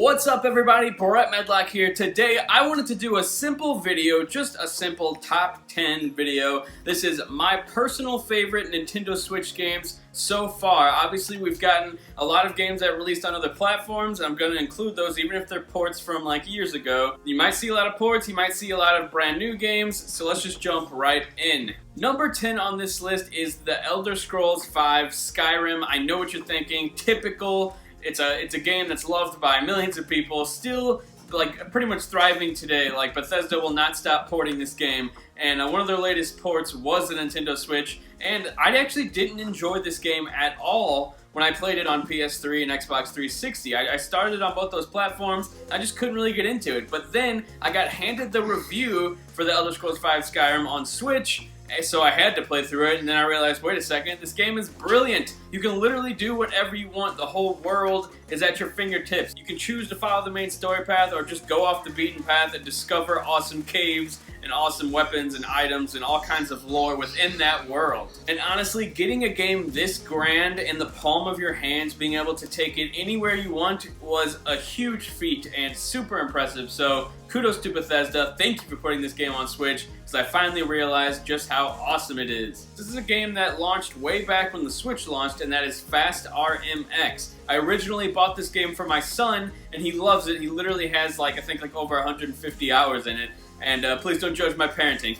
What's up everybody, Brett Medlock here. Today I wanted to do a simple video, just a simple top 10 video. This is my personal favorite Nintendo Switch games so far. Obviously we've gotten a lot of games that released on other platforms. I'm going to include those even if they're ports from like years ago. You might see a lot of ports, you might see a lot of brand new games, so let's just jump right in. Number 10 on this list is The Elder Scrolls V Skyrim. I know what you're thinking, typical. It's a game that's loved by millions of people, still like pretty much thriving today. Like Bethesda will not stop porting this game, and one of their latest ports was the Nintendo Switch, and I actually didn't enjoy this game at all when I played it on PS3 and Xbox 360. I started on both those platforms, I just couldn't really get into it, but then I got handed the review for the Elder Scrolls V Skyrim on Switch, so I had to play through it, and then I realized, wait a second, this game is brilliant. You can literally do whatever you want. The whole world is at your fingertips. You can choose to follow the main story path or just go off the beaten path and discover awesome caves and awesome weapons and items and all kinds of lore within that world. And honestly, getting a game this grand in the palm of your hands, being able to take it anywhere you want, was a huge feat and super impressive. So kudos to Bethesda. Thank you for putting this game on Switch, because I finally realized just how awesome it is. This is a game that launched way back when the Switch launched, and that is Fast RMX. I originally bought this game for my son, and he loves it. He literally has I think over 150 hours in it. And please don't judge my parenting,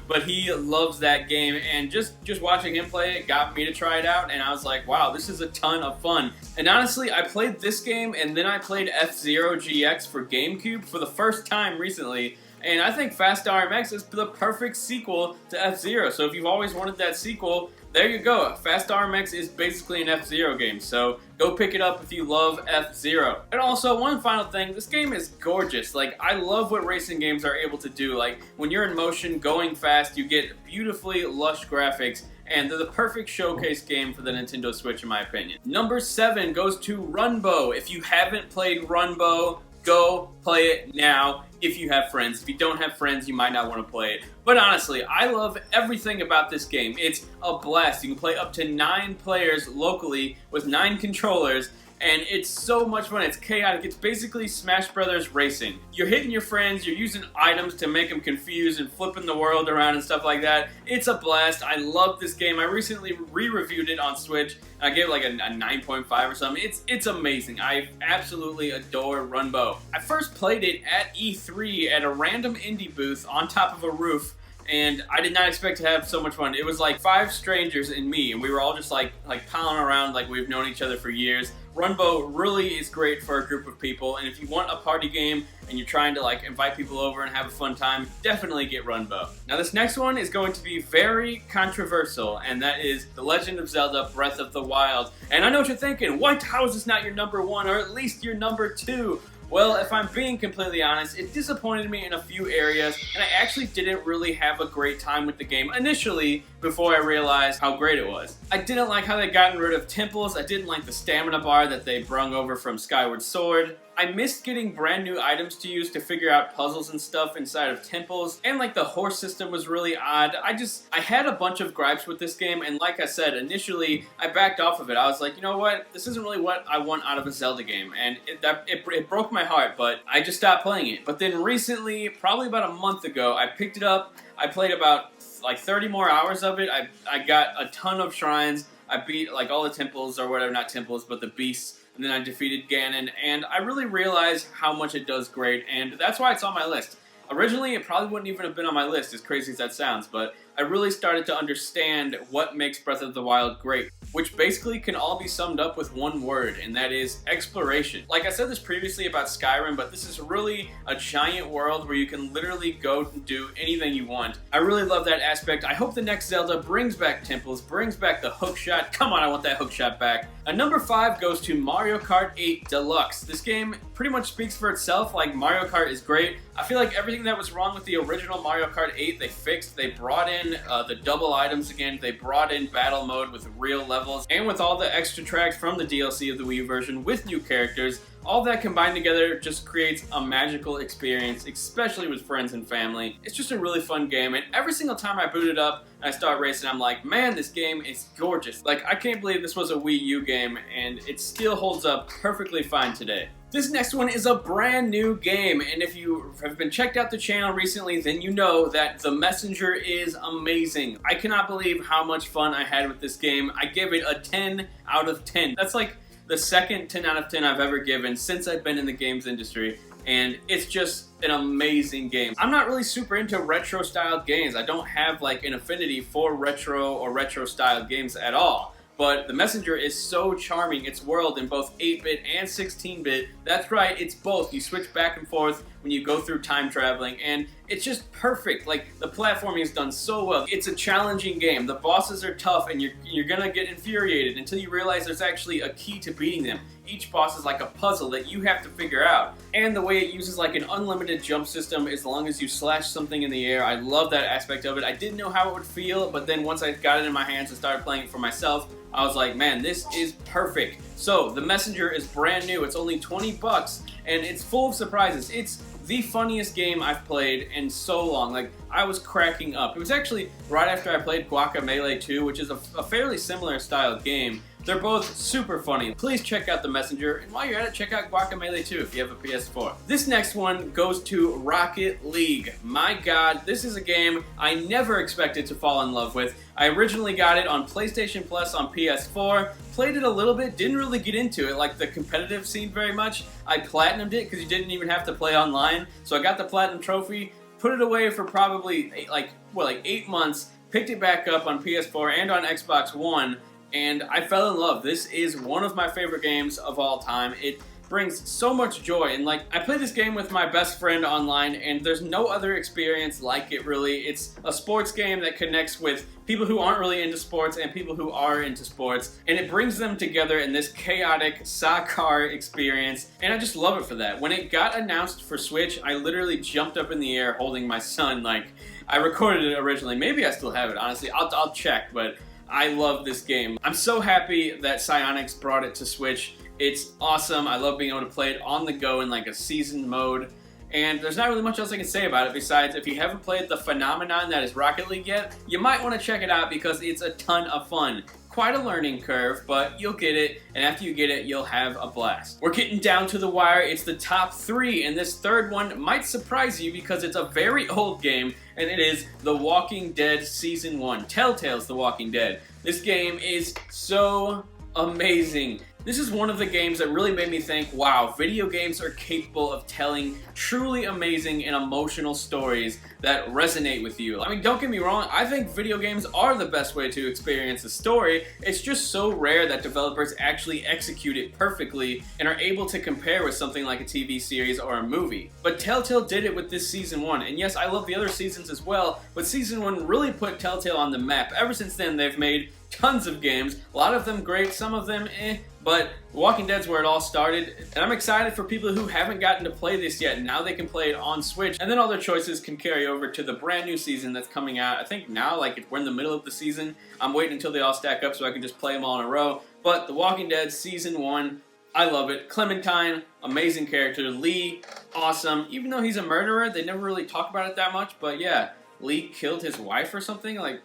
but he loves that game, and just watching him play it got me to try it out, and I was like, wow, this is a ton of fun. And honestly, I played this game, and then I played F-Zero GX for GameCube for the first time recently, and I think Fast RMX is the perfect sequel to F-Zero. So if you've always wanted that sequel, there you go. Fast RMX is basically an F-Zero game, so go pick it up if you love F-Zero. And also, one final thing, this game is gorgeous. I love what racing games are able to do. When you're in motion, going fast, you get beautifully lush graphics, and they're the perfect showcase game for the Nintendo Switch, in my opinion. Number 7 goes to RunBo. If you haven't played RunBo, go play it now if you have friends. If you don't have friends, you might not want to play it. But honestly, I love everything about this game. It's a blast. You can play up to 9 players locally with 9 controllers, and it's so much fun. It's chaotic. It's basically Smash Brothers racing. You're hitting your friends, you're using items to make them confused and flipping the world around and stuff like that. It's a blast. I love this game. I recently re-reviewed it on Switch, and I gave it a 9.5 or something. It's amazing. I absolutely adore RunBo. I first played it at E3 at a random indie booth on top of a roof, and I did not expect to have so much fun. It was 5 strangers and me, and we were all just piling around like we've known each other for years. RunBo really is great for a group of people, and if you want a party game and you're trying to invite people over and have a fun time, definitely get RunBo. Now this next one is going to be very controversial, and that is The Legend of Zelda Breath of the Wild. And I know what you're thinking, what? How is this not your number 1 or at least your number 2? Well, if I'm being completely honest, it disappointed me in a few areas, and I actually didn't really have a great time with the game initially before I realized how great it was. I didn't like how they gotten rid of temples. I didn't like the stamina bar that they brung over from Skyward Sword. I missed getting brand new items to use to figure out puzzles and stuff inside of temples, and the horse system was really odd. I had a bunch of gripes with this game, and like I said, initially I backed off of it. I was like, you know what, this isn't really what I want out of a Zelda game, and it broke my heart, but I just stopped playing it. But then recently, probably about a month ago, I picked it up. I played about 30 more hours of it. I got a ton of shrines. I beat all the temples, or whatever, not temples, but the beasts. And then I defeated Ganon, and I really realized how much it does great, and that's why it's on my list. Originally, it probably wouldn't even have been on my list, as crazy as that sounds, but I really started to understand what makes Breath of the Wild great, which basically can all be summed up with one word, and that is exploration. Like I said this previously about Skyrim, but this is really a giant world where you can literally go and do anything you want. I really love that aspect. I hope the next Zelda brings back temples, brings back the hookshot. Come on, I want that hookshot back. Number 5 goes to Mario Kart 8 Deluxe. This game pretty much speaks for itself. Mario Kart is great. I feel like everything that was wrong with the original Mario Kart 8, they fixed. They brought in the double items again. They brought in battle mode with real levels, and with all the extra tracks from the DLC of the Wii U version with new characters. All that combined together just creates a magical experience, especially with friends and family. It's just a really fun game, and every single time I boot it up and I start racing, I'm like, man, this game is gorgeous. I can't believe this was a Wii U game, and it still holds up perfectly fine today. This next one is a brand new game, and if you have been checked out the channel recently, then you know that The Messenger is amazing. I cannot believe how much fun I had with this game. I give it a 10 out of 10. That's like the second 10 out of 10 I've ever given since I've been in the games industry, and it's just an amazing game. I'm not really super into retro styled games. I don't have like an affinity for retro or retro styled games at all. But The Messenger is so charming. Its world in both 8-bit and 16-bit. That's right, it's both. You switch back and forth when you go through time traveling, and it's just perfect. Like, the platforming is done so well. It's a challenging game. The bosses are tough, and you're gonna get infuriated until you realize there's actually a key to beating them. Each boss is like a puzzle that you have to figure out. And the way it uses like an unlimited jump system as long as you slash something in the air. I love that aspect of it. I didn't know how it would feel, but then once I got it in my hands and started playing it for myself, I was like, man, this is perfect. So, The Messenger is brand new. It's only 20 bucks, and it's full of surprises. It's the funniest game I've played in so long. Like, I was cracking up. It was actually right after I played Bayonetta II, which is a fairly similar style game. They're both super funny. Please check out The Messenger, and while you're at it, check out Bayonetta II if you have a PS4. This next one goes to Rocket League. My god, this is a game I never expected to fall in love with. I originally got it on PlayStation Plus on PS4, played it a little bit, didn't really get into it, like the competitive scene very much. I platinumed it because you didn't even have to play online, so I got the platinum trophy, put it away for probably like 8 months, picked it back up on PS4 and on Xbox One, and I fell in love. This is one of my favorite games of all time. It brings so much joy, and like, I played this game with my best friend online, and there's no other experience like it really. It's a sports game that connects with people who aren't really into sports and people who are into sports, and it brings them together in this chaotic soccer experience, and I just love it for that. When it got announced for Switch, I literally jumped up in the air holding my son. Like, I recorded it originally. Maybe I still have it, honestly. I'll check, but I love this game. I'm so happy that Psyonix brought it to Switch. It's awesome. I love being able to play it on the go in like a seasoned mode. And there's not really much else I can say about it besides, if you haven't played the phenomenon that is Rocket League yet, you might want to check it out because it's a ton of fun. Quite a learning curve, but you'll get it, and after you get it, you'll have a blast. We're getting down to the wire. It's the top 3, and this third one might surprise you because it's a very old game, and it is The Walking Dead Season 1. Telltale's The Walking Dead. This game is so amazing. This is one of the games that really made me think, wow, video games are capable of telling truly amazing and emotional stories that resonate with you. I mean, don't get me wrong, I think video games are the best way to experience a story. It's just so rare that developers actually execute it perfectly and are able to compare with something like a TV series or a movie. But Telltale did it with this Season 1, and yes, I love the other seasons as well, but Season 1 really put Telltale on the map. Ever since then, they've made tons of games, a lot of them great, some of them but Walking Dead's where it all started, and I'm excited for people who haven't gotten to play this yet. Now they can play it on Switch, and then all their choices can carry over to the brand new season that's coming out. I think now, like, we're in the middle of the season. I'm waiting until they all stack up so I can just play them all in a row. But The Walking Dead Season 1, I love it. Clementine, amazing character. Lee, awesome. Even though he's a murderer, they never really talk about it that much, but yeah, Lee killed his wife or something, like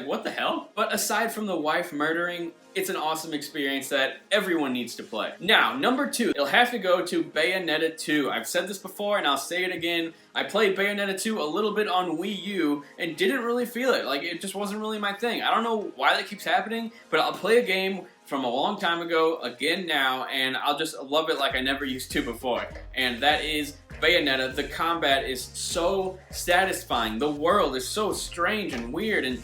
what the hell? But aside from the wife murdering, it's an awesome experience that everyone needs to play. Now, number 2, it'll have to go to Bayonetta 2. I've said this before and I'll say it again. I played Bayonetta 2 a little bit on Wii U and didn't really feel it. Like, it just wasn't really my thing. I don't know why that keeps happening, but I'll play a game from a long time ago again now, and I'll just love it like I never used to before. And that is Bayonetta. The combat is so satisfying. The world is so strange and weird and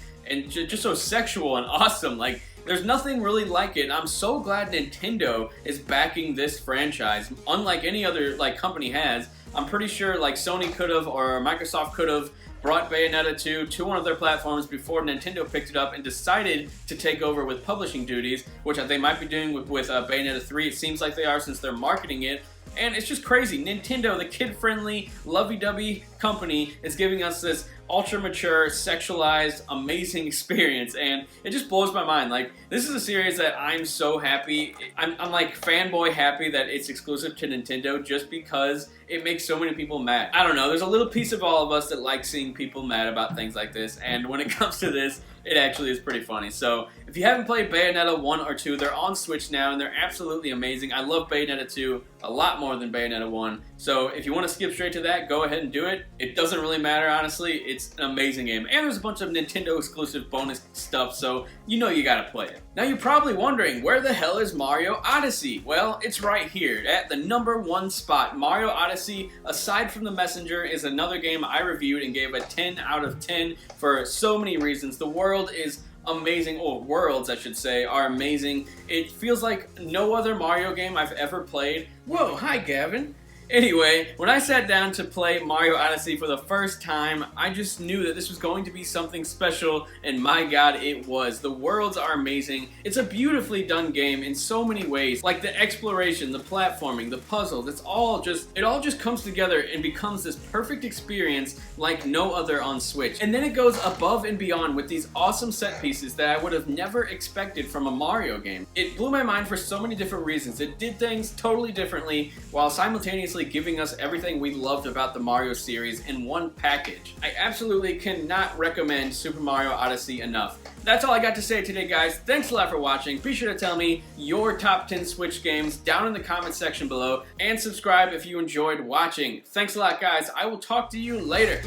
just so sexual and awesome. Like, there's nothing really like it, and I'm so glad Nintendo is backing this franchise, unlike any other company has. I'm pretty sure Sony could have, or Microsoft could have, brought Bayonetta 2 to one of their platforms before Nintendo picked it up and decided to take over with publishing duties, which they might be doing with Bayonetta 3. It seems like they are, since they're marketing it. And it's just crazy. Nintendo, the kid-friendly, lovey-dovey company, is giving us this ultra-mature, sexualized, amazing experience, and it just blows my mind. Like, this is a series that I'm so happy, I'm like fanboy happy that it's exclusive to Nintendo just because it makes so many people mad. I don't know, there's a little piece of all of us that like seeing people mad about things like this, and when it comes to this, It actually is pretty funny. So if you haven't played Bayonetta 1 or 2, they're on Switch now and they're absolutely amazing. I love Bayonetta 2 a lot more than Bayonetta 1. So if you want to skip straight to that, go ahead and do it. It doesn't really matter, honestly. It's an amazing game. And there's a bunch of Nintendo exclusive bonus stuff, so you know you gotta play it. Now you're probably wondering, where the hell is Mario Odyssey? Well, it's right here at the #1 spot. Mario Odyssey, aside from The Messenger, is another game I reviewed and gave a 10 out of 10 for so many reasons. The world is amazing, or worlds I should say, are amazing. It feels like no other Mario game I've ever played. Whoa, hi Gavin. Anyway, when I sat down to play Mario Odyssey for the first time, I just knew that this was going to be something special, and my god, it was. The worlds are amazing. It's a beautifully done game in so many ways, like the exploration, the platforming, the puzzles. It all just comes together and becomes this perfect experience like no other on Switch. And then it goes above and beyond with these awesome set pieces that I would have never expected from a Mario game. It blew my mind for so many different reasons. It did things totally differently while simultaneously giving us everything we loved about the Mario series in one package. I absolutely cannot recommend Super Mario Odyssey enough. That's all I got to say today, guys. Thanks a lot for watching. Be sure to tell me your top 10 Switch games down in the comment section below, and subscribe if you enjoyed watching. Thanks a lot, guys. I will talk to you later.